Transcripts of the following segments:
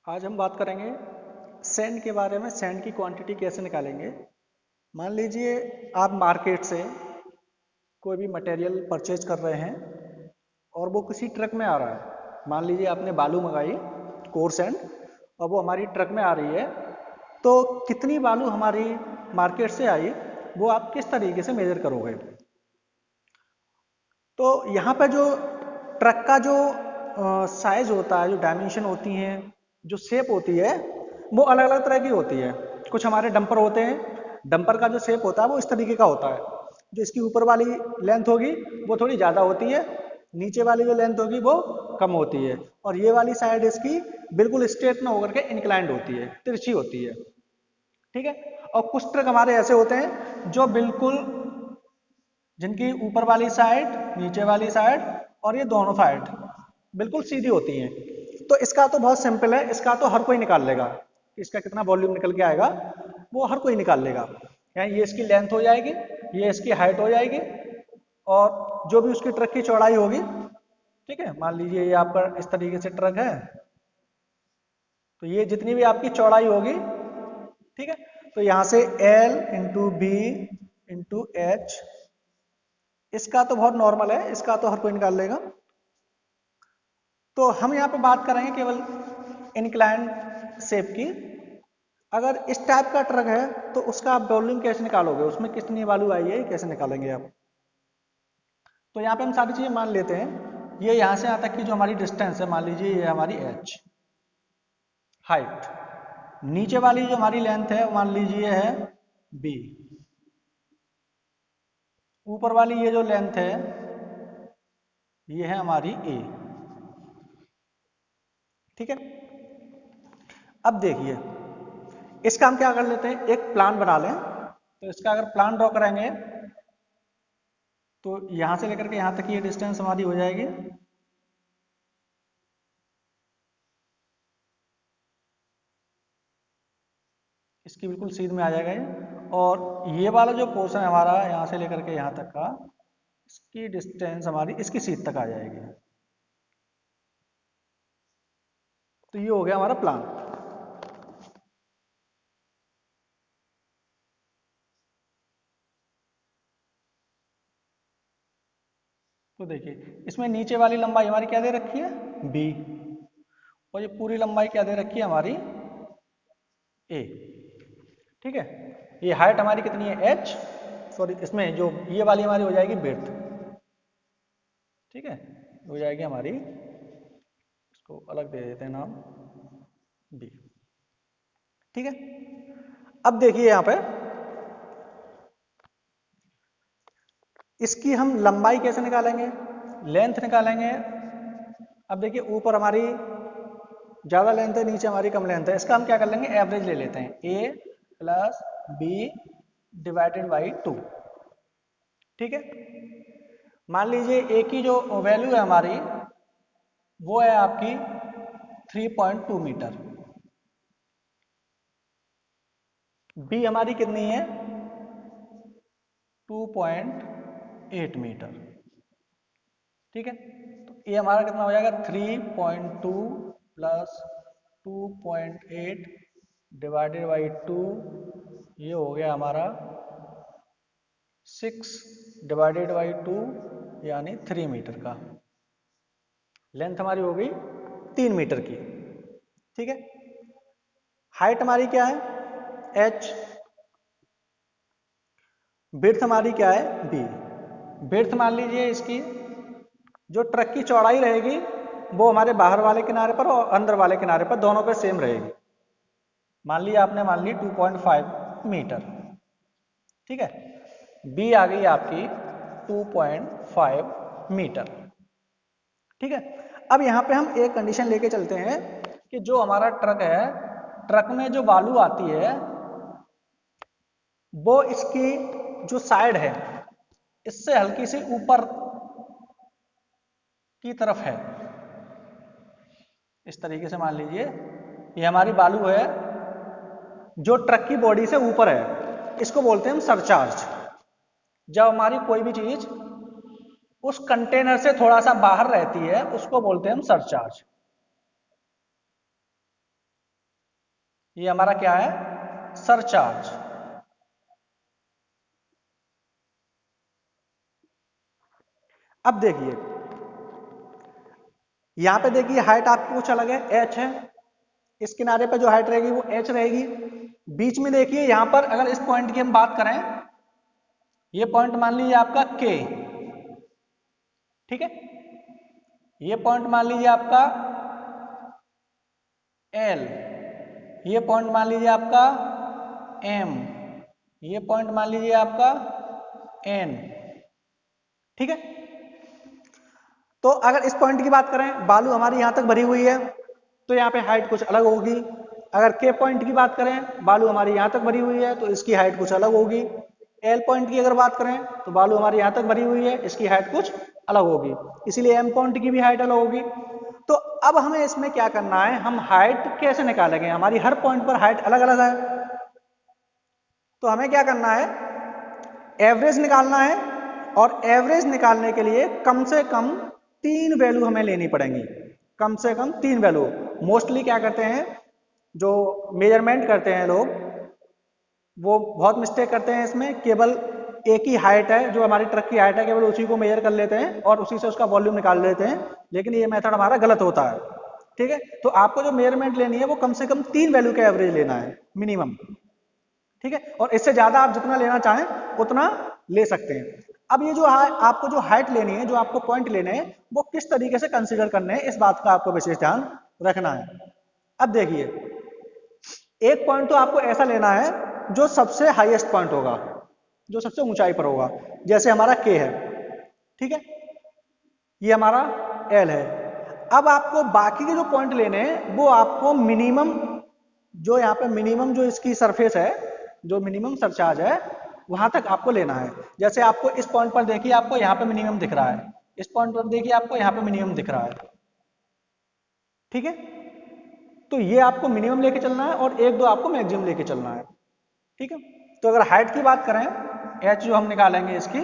आज हम बात करेंगे सैंड के बारे में। सैंड की क्वांटिटी कैसे निकालेंगे। मान लीजिए आप मार्केट से कोई भी मटेरियल परचेज कर रहे हैं और वो किसी ट्रक में आ रहा है। मान लीजिए आपने बालू मंगाई कोर सैंड और वो हमारी ट्रक में आ रही है, तो कितनी बालू हमारी मार्केट से आई वो आप किस तरीके से मेजर करोगे। तो यहाँ पे जो ट्रक का जो साइज होता है, जो डायमेंशन होती हैं, जो शेप होती है, वो अलग अलग तरह की होती है। कुछ हमारे डंपर होते हैं, डंपर का जो शेप होता है वो इस तरीके का होता है। जो इसकी ऊपर वाली लेंथ होगी वो थोड़ी ज़्यादा होती है, नीचे वाली जो लेंथ होगी वो कम होती है, और ये वाली साइड इसकी बिल्कुल स्ट्रेट ना होकर के इंक्लाइंड होती है, तिरछी होती है। ठीक है। और कुछ ट्रक हमारे ऐसे होते हैं जो बिल्कुल, जिनकी ऊपर वाली साइड, नीचे वाली साइड और ये दोनों साइड बिल्कुल सीधी होती हैं। तो इसका तो बहुत सिंपल है, इसका तो हर कोई निकाल लेगा। इसका कितना वॉल्यूम निकल के आएगा वो हर कोई निकाल लेगा। यानी ये इसकी लेंथ हो जाएगी, ये इसकी हाइट हो जाएगी, और जो भी उसकी ट्रक की चौड़ाई होगी। ठीक है, मान लीजिए ये आपका इस तरीके से ट्रक है, तो ये जितनी भी आपकी चौड़ाई होगी, ठीक है, तो यहां से L into B into H, इसका तो बहुत नॉर्मल है, इसका तो हर कोई निकाल लेगा। तो हम यहाँ पे बात करेंगे केवल इंक्लाइन शेप की। अगर इस टाइप का ट्रक है तो उसका आप वॉल्यूम कैसे निकालोगे, उसमें कितनी बालू आई है कैसे निकालेंगे आप। तो यहाँ पे हम सारी चीजें मान लेते हैं। ये यहाँ से यहाँ तक की जो हमारी डिस्टेंस है, मान लीजिए ये हमारी h हाइट, नीचे वाली जो हमारी लेंथ है मान लीजिए है b, ऊपर वाली ये जो लेंथ है ये है हमारी a। ठीक है। अब देखिए इसका हम क्या कर लेते हैं, एक प्लान बना लें। तो इसका अगर प्लान ड्रॉ कराएंगे तो यहां से लेकर के यहां तक ये डिस्टेंस हमारी हो जाएगी। इसकी बिल्कुल सीध में आ जाएगा ये, और ये वाला जो पोर्शन है हमारा यहां से लेकर के यहां तक का, इसकी डिस्टेंस हमारी इसकी सीध तक आ जाएगी। तो ये हो गया हमारा प्लान। तो देखिए इसमें नीचे वाली लंबाई हमारी क्या दे रखी है, b, और ये पूरी लंबाई क्या दे रखी है हमारी, a। ठीक है। ये हाइट हमारी कितनी है h, सॉरी इसमें जो ये वाली हमारी हो जाएगी विड्थ। ठीक है, हो जाएगी हमारी, इसको अलग दे देते हैं नाम b। ठीक है। अब देखिए यहां पे इसकी हम लंबाई कैसे निकालेंगे, लेंथ निकालेंगे। अब देखिए ऊपर हमारी ज्यादा लेंथ है, नीचे हमारी कम लेंथ है। इसका हम क्या कर लेंगे, एवरेज ले लेते हैं, a plus B divided by 2। ठीक है। मान लीजिए a की जो वैल्यू है हमारी वो है आपकी 3.2 मीटर, b हमारी कितनी है 2.8 मीटर। ठीक है। तो ये हमारा कितना हो जाएगा 3.2 प्लस 2.8 डिवाइडेड बाई 2, ये हो गया हमारा 6 डिवाइडेड बाई 2 यानी 3 मीटर का। लेंथ हमारी हो गई 3 मीटर की। ठीक है। हाइट हमारी क्या है h, विड्थ हमारी क्या है b। विड्थ मान लीजिए इसकी जो ट्रक की चौड़ाई रहेगी वो हमारे बाहर वाले किनारे पर और अंदर वाले किनारे पर दोनों पे सेम रहेगी। मान लिया आपने, मान ली 2.5 मीटर। ठीक है। b आ गई आपकी 2.5 मीटर। ठीक है। अब यहां पे हम एक कंडीशन लेके चलते हैं कि जो हमारा ट्रक है, ट्रक में जो बालू आती है वो इसकी जो साइड है इससे हल्की सी ऊपर की तरफ है। इस तरीके से मान लीजिए ये हमारी बालू है जो ट्रक की बॉडी से ऊपर है, इसको बोलते हैं हम सरचार्ज। जब हमारी कोई भी चीज उस कंटेनर से थोड़ा सा बाहर रहती है उसको बोलते हैं हम सरचार्ज। ये हमारा क्या है, सरचार्ज। अब देखिए यहां पे देखिए हाइट आपकी कुछ अलग है, h है, इस किनारे पे जो हाइट रहेगी वो h रहेगी। बीच में देखिए यहां पर अगर इस पॉइंट की हम बात करें, ये पॉइंट मान लीजिए आपका k, ठीक है, ये पॉइंट मान लीजिए आपका l, ये पॉइंट मान लीजिए आपका m, ये पॉइंट मान लीजिए आपका n, ठीक है। तो अगर इस पॉइंट की बात करें, बालू हमारी यहां तक भरी हुई है तो यहाँ पे हाइट कुछ अलग होगी। अगर के पॉइंट की बात करें, बालू हमारी यहाँ तक भरी हुई है तो इसकी हाइट कुछ अलग होगी। एल पॉइंट की अगर बात करें तो बालू हमारी यहाँ तक भरी हुई है, इसकी हाइट कुछ अलग होगी, इसीलिए एम पॉइंट की भी हाइट अलग होगी। तो अब हमें इसमें क्या करना है, हम हाइट कैसे निकालेंगे, हमारी हर पॉइंट पर हाइट अलग अलग है। तो हमें क्या करना है, एवरेज निकालना है, और एवरेज निकालने के लिए कम से कम 3 वैल्यू हमें लेनी पड़ेंगी, कम से कम 3 वैल्यू। मोस्टली क्या करते हैं, जो मेजरमेंट करते हैं लोग, वो बहुत मिस्टेक करते हैं इसमें, केवल एक ही हाइट है जो हमारी ट्रक की हाइट है, केवल उसी को मेजर कर लेते हैं और उसी से उसका वॉल्यूम निकाल लेते हैं, लेकिन ये मेथड हमारा गलत होता है, ठीक है। तो आपको जो मेजरमेंट लेनी है वो कम से कम 3 वैल्यू का एवरेज लेना है मिनिमम, ठीक है, और इससे ज्यादा आप जितना लेना चाहें उतना ले सकते हैं। अब ये जो आपको जो हाइट लेनी है, जो आपको पॉइंट लेने हैं, वो किस तरीके से कंसीडर करने हैं, इस बात का आपको विशेष ध्यान रखना है। अब देखिए एक पॉइंट तो आपको ऐसा लेना है जो सबसे हाईएस्ट पॉइंट होगा, जो सबसे ऊंचाई पर होगा, जैसे हमारा के है, ठीक है, ये हमारा एल है। अब आपको बाकी के जो पॉइंट लेने हैं वो आपको मिनिमम, जो यहाँ पे मिनिमम जो इसकी सरफेस है, जो मिनिमम सरचार्ज है वहां तक आपको लेना है। जैसे आपको इस पॉइंट पर देखिए आपको यहाँ पे मिनिमम दिख रहा है, इस पॉइंट पर देखिए आपको यहाँ पे मिनिमम दिख रहा है, ठीक है। तो ये आपको मिनिमम लेके चलना है और एक दो आपको मैक्सिमम लेके चलना है, ठीक है। तो अगर हाइट की बात करें, एच जो हम निकालेंगे इसकी,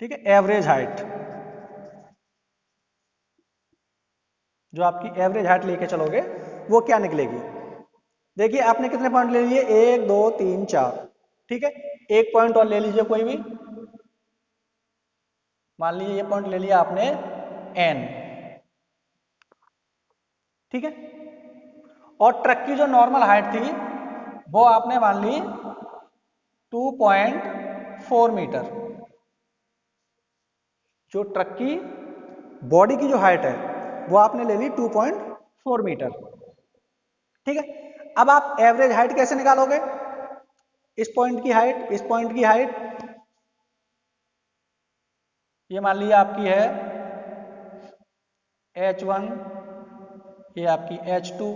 ठीक है, एवरेज हाइट, जो आपकी एवरेज हाइट लेके चलोगे वो क्या निकलेगी। देखिए आपने कितने पॉइंट ले लिए, 1 2 3 4, ठीक है। एक पॉइंट और ले लीजिए कोई भी, मान लीजिए ये पॉइंट ले लिया आपने एन, ठीक है। और ट्रक की जो नॉर्मल हाइट थी वो आपने मान ली 2.4 मीटर, जो ट्रक की बॉडी की जो हाइट है वो आपने ले ली 2.4 मीटर, ठीक है। अब आप एवरेज हाइट कैसे निकालोगे, इस पॉइंट की हाइट, इस पॉइंट की हाइट, ये मान लीजिए आपकी है H1, ये आपकी H2,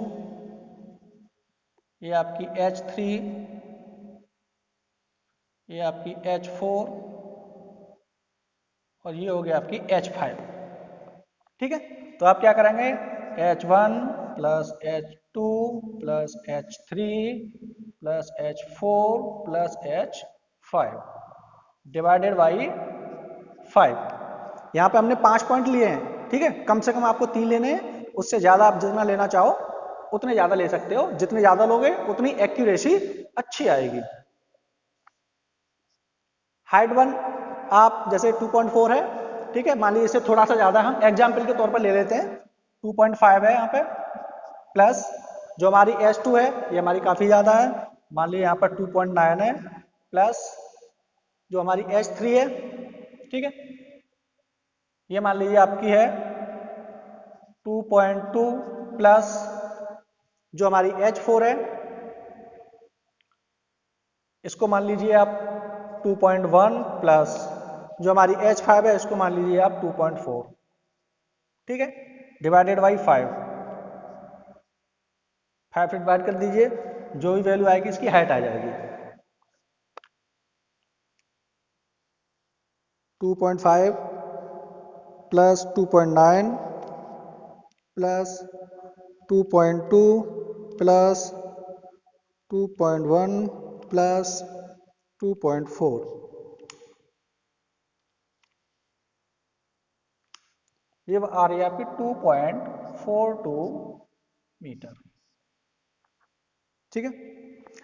ये आपकी H3, ये आपकी H4 और ये हो गया आपकी H5, ठीक है। तो आप क्या करेंगे, H1 plus H2 plus H3 plus H4 plus H5 divided by 5। यहाँ पे हमने 5 पॉइंट लिए हैं, ठीक है, कम से कम आपको 3 लेने हैं, उससे ज्यादा आप जितना लेना चाहो उतने ज्यादा ले सकते हो, जितने ज्यादा लोगे उतनी एक्यूरेसी अच्छी आएगी। हाइट 1 आप जैसे 2.4 है, ठीक है, मान लीजिए इससे थोड़ा सा ज्यादा हम एग्जाम्पल के तौर पर ले लेते हैं, 2.5 है यहाँ पे, प्लस जो हमारी H2 है ये हमारी काफी ज्यादा है, मान लीजिए यहाँ पर 2.9 है, प्लस जो हमारी H3 है, ठीक है, ये मान लीजिए आपकी है 2.2, प्लस जो हमारी H4 है इसको मान लीजिए आप 2.1, प्लस जो हमारी H5 है इसको मान लीजिए आप 2.4, ठीक है, डिवाइडेड बाई 5। 5 से डिवाइड कर दीजिए, जो भी वैल्यू आएगी इसकी हाइट आ जाएगी, 2.5 प्लस 2.9 प्लस 2.2 प्लस 2.1 प्लस 2.4, ये आ रही है आपकी 2.42 मीटर। ठीक है।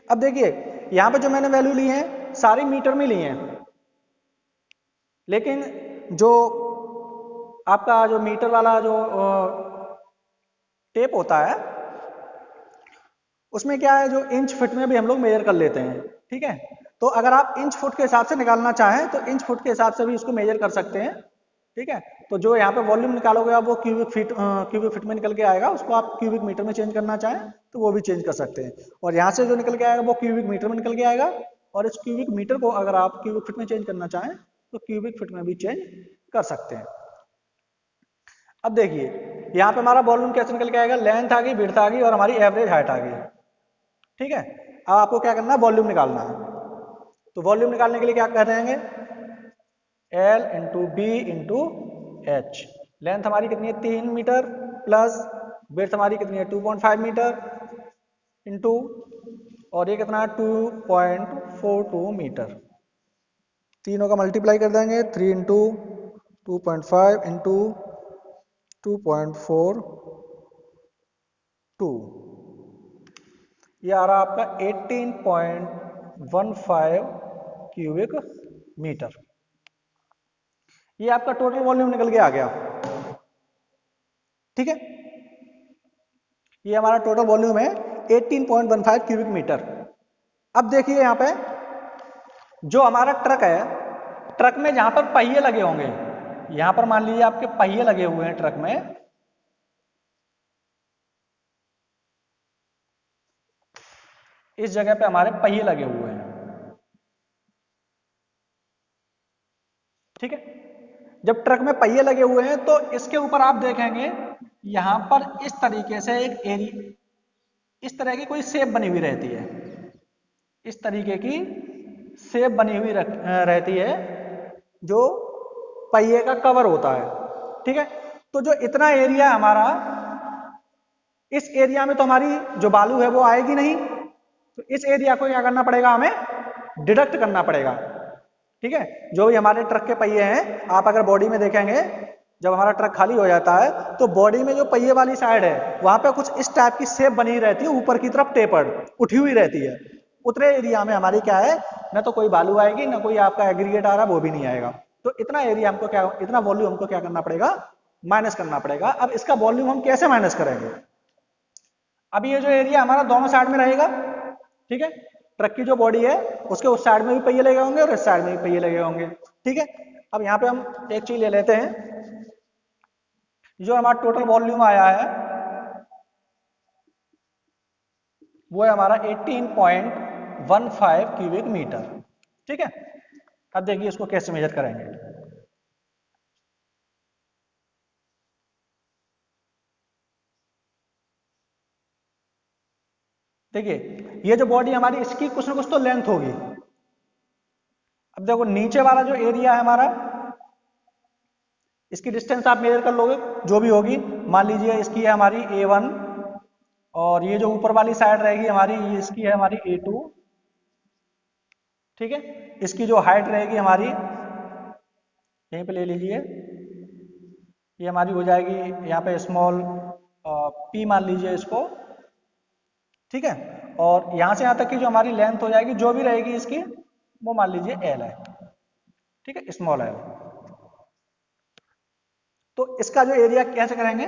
अब देखिए यहां पे जो मैंने वैल्यू ली है सारी मीटर में ली है, लेकिन जो आपका जो मीटर वाला जो टेप होता है उसमें क्या है, जो इंच फुट में भी हम लोग मेजर कर लेते हैं। ठीक है, तो अगर आप इंच फुट के हिसाब से निकालना चाहें तो इंच फुट के हिसाब से भी इसको मेजर कर सकते हैं। ठीक है, तो जो यहाँ पे वॉल्यूम निकालोगे आप वो क्यूबिक फीट में निकल के आएगा, उसको आप क्यूबिक मीटर में चेंज करना चाहें तो वो भी चेंज कर सकते हैं। और यहाँ से जो निकल के आएगा वो क्यूबिक मीटर में निकल के आएगा, और इस क्यूबिक मीटर को अगर आप क्यूबिक फीट में चेंज करना चाहें तो क्यूबिक फीट में भी चेंज कर सकते हैं। अब देखिए यहाँ पे हमारा वॉल्यूम कैसे निकल के आएगा, लेंथ आ गई, विड्थ आ गई और हमारी एवरेज हाइट आ गई। ठीक है, अब आपको क्या करना है, वॉल्यूम निकालना है। तो वॉल्यूम निकालने के लिए क्या कर रहेंगे, L into B into H. Length हमारी कितनी है 3 मीटर, प्लस विड्थ हमारी कितनी है 2.5 मीटर, इंटू और ये कितना है 2.42 मीटर। तीनों का मल्टीप्लाई कर देंगे, 3 इंटू 2.5 इंटू 2.42, ये आ रहा आपका 18.15 क्यूबिक मीटर। ये आपका टोटल वॉल्यूम निकल के आ गया। ठीक है, ये हमारा टोटल वॉल्यूम है 18.15 क्यूबिक मीटर। अब देखिए यहां पे जो हमारा ट्रक है, ट्रक में जहां पर पहिए लगे होंगे, यहां पर मान लीजिए आपके पहिए लगे हुए हैं ट्रक में, इस जगह पे हमारे पहिए लगे हुए हैं। ठीक है, जब ट्रक में पहिए लगे हुए हैं तो इसके ऊपर आप देखेंगे यहां पर इस तरीके से एक एरिया, इस तरह की कोई शेप बनी हुई रहती है, इस तरीके की शेप बनी हुई रहती है जो पहिए का कवर होता है। ठीक है, तो जो इतना एरिया हमारा, इस एरिया में तो हमारी जो बालू है वो आएगी नहीं, तो इस एरिया को क्या करना पड़ेगा, हमें डिडक्ट करना पड़ेगा। ठीक है, जो भी हमारे ट्रक के पहिए हैं, आप अगर बॉडी में देखेंगे जब हमारा ट्रक खाली हो जाता है तो बॉडी में जो पहिए वाली साइड है वहां पे कुछ इस टाइप की शेप बनी रहती है, ऊपर की तरफ टेपर्ड उठी हुई रहती है। उतरे एरिया में हमारी क्या है, ना तो कोई बालू आएगी ना कोई आपका एग्रीगेट आ रहा वो भी नहीं आएगा। तो इतना एरिया हमको क्या, इतना वॉल्यूम हमको क्या करना पड़ेगा, माइनस करना पड़ेगा। अब इसका वॉल्यूम हम कैसे माइनस करेंगे, अब ये जो एरिया हमारा दोनों साइड में रहेगा। ठीक है, ट्रक की जो बॉडी है उसके उस साइड में भी पहिए लगे होंगे और इस साइड में भी पहिए लगे होंगे। ठीक है, अब यहाँ पे हम एक चीज ले लेते हैं, जो हमारा टोटल वॉल्यूम आया है वो है हमारा 18.15 क्यूबिक मीटर। ठीक है, अब देखिए इसको कैसे मेजर करेंगे। देखिए ये जो बॉडी हमारी, इसकी कुछ ना कुछ तो लेंथ होगी। अब देखो नीचे वाला जो एरिया है हमारा, इसकी डिस्टेंस आप मेजर कर लोगे जो भी होगी, मान लीजिए इसकी है हमारी A1, और ये जो ऊपर वाली साइड रहेगी हमारी, ये इसकी है हमारी A2। ठीक है, इसकी जो हाइट रहेगी हमारी, यहीं पे ले लीजिए, ये हमारी हो जाएगी यहाँ पे स्मॉल p मान लीजिए इसको। ठीक है, और यहाँ से यहाँ तक की जो हमारी लेंथ हो जाएगी जो भी रहेगी इसकी, वो मान लीजिए L है। ठीक है, स्मॉल L। तो इसका जो एरिया कैसे करेंगे,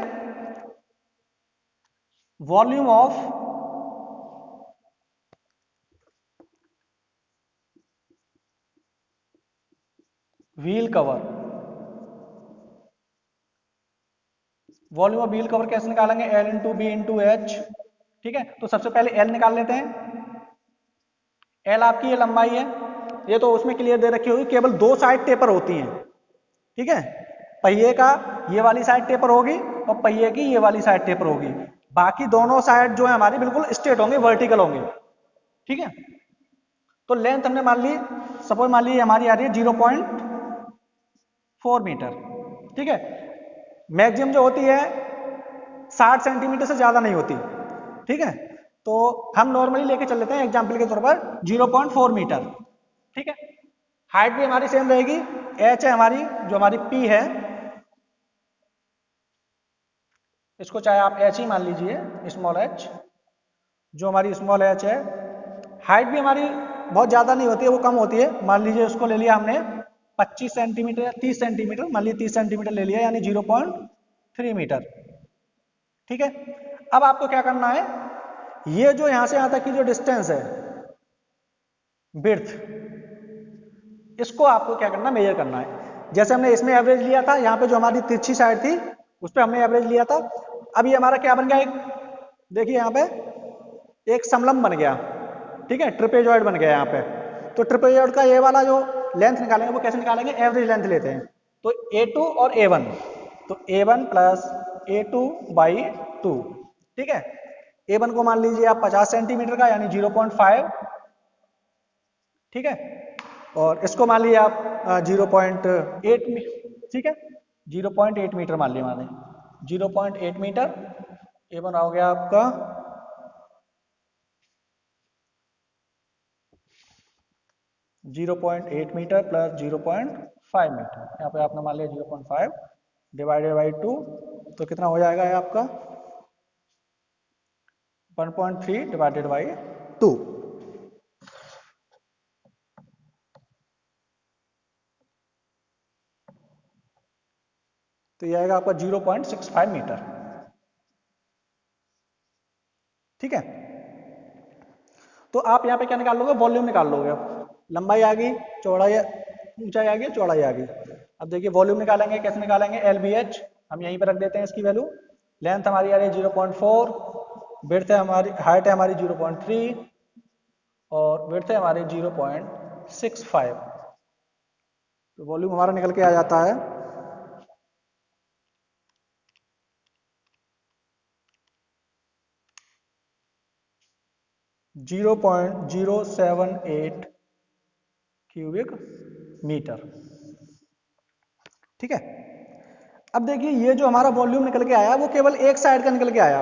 volume of wheel cover, volume of wheel cover कैसे निकालेंगे, L into B into H. ठीक है, तो सबसे पहले L निकाल लेते हैं। L आपकी ये लंबाई है, ये तो उसमें क्लियर दे रखी होगी, केवल दो साइड टेपर होती हैं। ठीक है, पहिए का ये वाली साइड टेपर होगी और पहिए की ये वाली साइड टेपर होगी, बाकी दोनों साइड जो है हमारी बिल्कुल स्ट्रेट होंगे, वर्टिकल होंगे। ठीक है, तो लेंथ हमने मान ली, सपोज मान ली हमारी आ रही है 0.4 मीटर। ठीक है, मैक्सिमम जो होती है 60 सेंटीमीटर से ज्यादा नहीं होती। ठीक है, तो हम नॉर्मली लेके चल लेते हैं एग्जांपल के तौर पर 0.4 मीटर। ठीक है, हाइट भी हमारी सेम रहेगी, h है हमारी, जो हमारी p है, इसको चाहे आप h ही मान लीजिए, स्मॉल h। जो हमारी स्मॉल एच है। हाइट भी हमारी बहुत ज़्यादा नहीं होती है, वो कम होती है। मान लीजिए उसको ले लिया हमने 25 सेंटीमीटर या 30 सेंटीमीटर, मान लीजिए 30 सेंटीमीटर ले लिया, यानी 0.3 मीटर। ठीक है, अब आपको क्या करना है, ये जो यहां से यहां तक की जो डिस्टेंस है, विड्थ, इसको आपको क्या करना, मेजर करना है। जैसे हमने इसमें एवरेज लिया था, यहाँ पे जो हमारी तिरछी साइड थी उस पर हमने एवरेज लिया था। अब ये हमारा क्या बन गया, एक देखिए यहाँ पे एक समलंब बन गया। ठीक है, ट्रिपेजॉइड बन गया यहाँ पे। तो ट्रिपेजॉइड का ये वाला जो लेंथ निकालेंगे वो कैसे निकालेंगे, एवरेज लेंथ लेते हैं। तो A2 और A1, तो A1 प्लस A2 बाई 2। ठीक है, A1 को मान लीजिए आप 50 सेंटीमीटर का, यानी 0.5। ठीक है, और इसको मान लीजिए आप 0.8। ठीक है, 0.8 मीटर मान लिया मैंने, 0.8 मीटर। A1 हो गया आपका 0.8 मीटर प्लस 0.5 मीटर, यहाँ पे आपने मान लिया 0.5 डिवाइडेड बाई 2, तो कितना हो जाएगा है आपका 1.3 डिवाइडेड बाई 2। तो ये आएगा आपका 0.65 मीटर। ठीक है, तो आप यहाँ पे क्या निकाल लोगे, वॉल्यूम निकाल लोगे। अब लंबाई आ गई, चौड़ाई, ऊंचाई आ गई, चौड़ाई आ गई। अब देखिए वॉल्यूम निकालेंगे, कैसे निकालेंगे, LBH हम यहीं पर रख देते हैं इसकी वैल्यू। लेंथ हमारी आ रही है 0.4, विड्थ है हमारी, हाइट है हमारी 0.3 और विड्थ है हमारी 0.65। तो वॉल्यूम हमारा निकल के आ जाता है 0.078 क्यूबिक मीटर। ठीक है, अब देखिए ये जो हमारा वॉल्यूम निकल के आया वो केवल एक साइड का निकल के आया।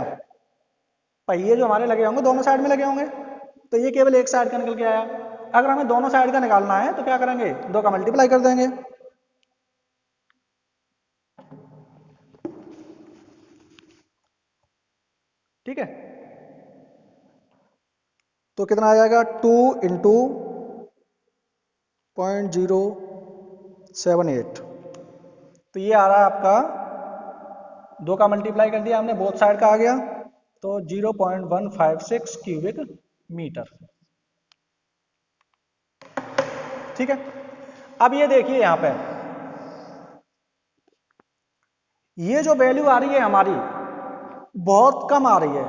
पहिए जो हमारे लगे होंगे दोनों साइड में लगे होंगे, तो ये केवल एक साइड का निकल के आया। अगर हमें दोनों साइड का निकालना है तो क्या करेंगे, दो का मल्टीप्लाई कर देंगे। ठीक है, तो कितना आ जाएगा, 2 इंटू 0.078। तो ये आ रहा है आपका, दो का मल्टीप्लाई कर दिया हमने, बोथ साइड का आ गया, तो 0.156 क्यूबिक मीटर। ठीक है, अब ये देखिए यहां पे ये जो वैल्यू आ रही है हमारी बहुत कम आ रही है,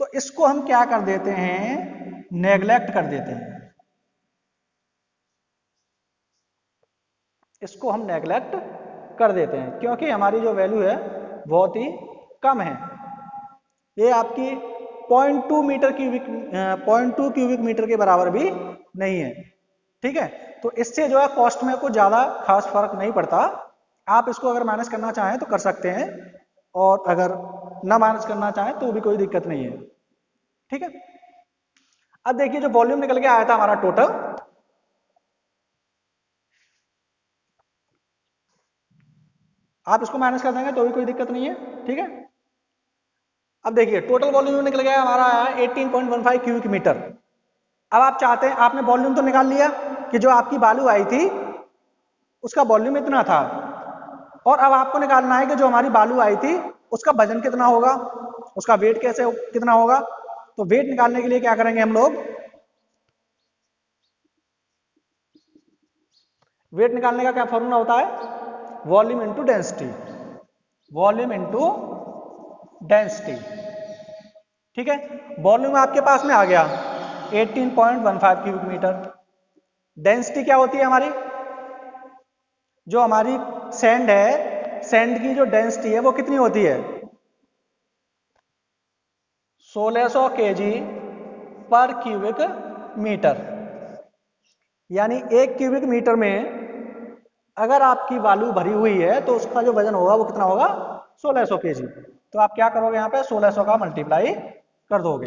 तो इसको हम क्या कर देते हैं, नेग्लेक्ट कर देते हैं। इसको हम नेग्लेक्ट कर देते हैं क्योंकि हमारी जो वैल्यू है बहुत ही कम है। ये आपकी 0.2 मीटर क्यूबिक 0.2 क्यूबिक मीटर के बराबर भी नहीं है। ठीक है, तो इससे जो है कॉस्ट में कुछ ज़्यादा खास फर्क नहीं पड़ता। आप इसको अगर माइनस करना चाहें तो कर सकते हैं, और अगर ना माइनस करना चाहें तो भी कोई दिक्कत नहीं है। ठीक है, अब देखिए जो वॉल्यूम निकल के आया था हमारा टोटल, आप इसको माइनस कर देंगे तो भी कोई दिक्कत नहीं है। ठीक है, अब देखिए टोटल वॉल्यूम निकल गया हमारा आया 18.15 क्यूबिक मीटर। अब आप चाहते हैं, आपने वॉल्यूम तो निकाल लिया कि जो आपकी बालू आई थी उसका वॉल्यूम इतना था, और अब आपको निकालना है कि जो हमारी बालू आई थी उसका वजन कितना होगा, उसका वेट कैसे कितना होगा। तो वेट निकालने के लिए क्या करेंगे हम लोग, वेट निकालने का क्या फॉर्मूला होता है, volume into density, volume into density. ठीक है, वॉल्यूम आपके पास में आ गया 18.15 क्यूबिक मीटर। डेंसिटी क्या होती है हमारी, जो हमारी सैंड है, सैंड की जो डेंसिटी है वो कितनी होती है, 1600 केजी पर क्यूबिक मीटर। यानी एक क्यूबिक मीटर में अगर आपकी बालू भरी हुई है तो उसका जो वजन होगा वो कितना होगा, 1600 केजी। तो आप क्या करोगे, यहां पे 1600 का मल्टीप्लाई कर दोगे।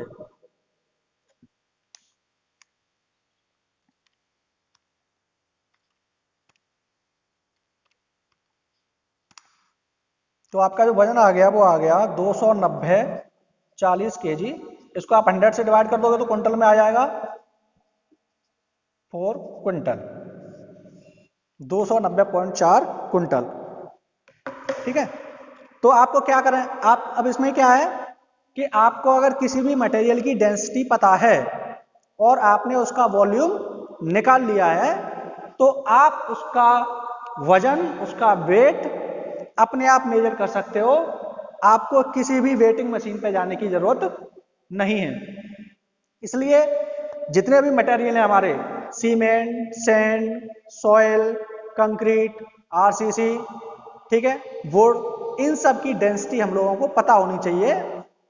तो आपका जो वजन आ गया वो आ गया 290 40 केजी इसको आप 100 से डिवाइड कर दोगे तो क्विंटल में आ जाएगा 4 क्विंटल, 290.4 क्विंटल। ठीक है, तो आपको क्या करें, आप अब इसमें क्या है कि आपको अगर किसी भी मटेरियल की डेंसिटी पता है और आपने उसका वॉल्यूम निकाल लिया है, तो आप उसका वजन, उसका वेट अपने आप मेजर कर सकते हो। आपको किसी भी वेटिंग मशीन पे जाने की जरूरत नहीं है। इसलिए जितने भी मटेरियल हैं हमारे, cement, sand, soil, concrete, RCC, ठीक है, वुड, इन सब की डेंसिटी हम लोगों को पता होनी चाहिए,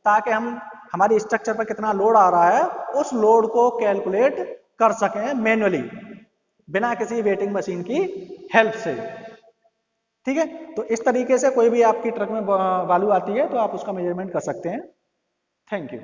ताकि हम हमारी स्ट्रक्चर पर कितना लोड आ रहा है उस लोड को कैलकुलेट कर सकें मैन्युअली, बिना किसी वेटिंग मशीन की हेल्प से। ठीक है, तो इस तरीके से कोई भी आपकी ट्रक में बालू आती है तो आप उसका मेजरमेंट कर सकते हैं। Thank you.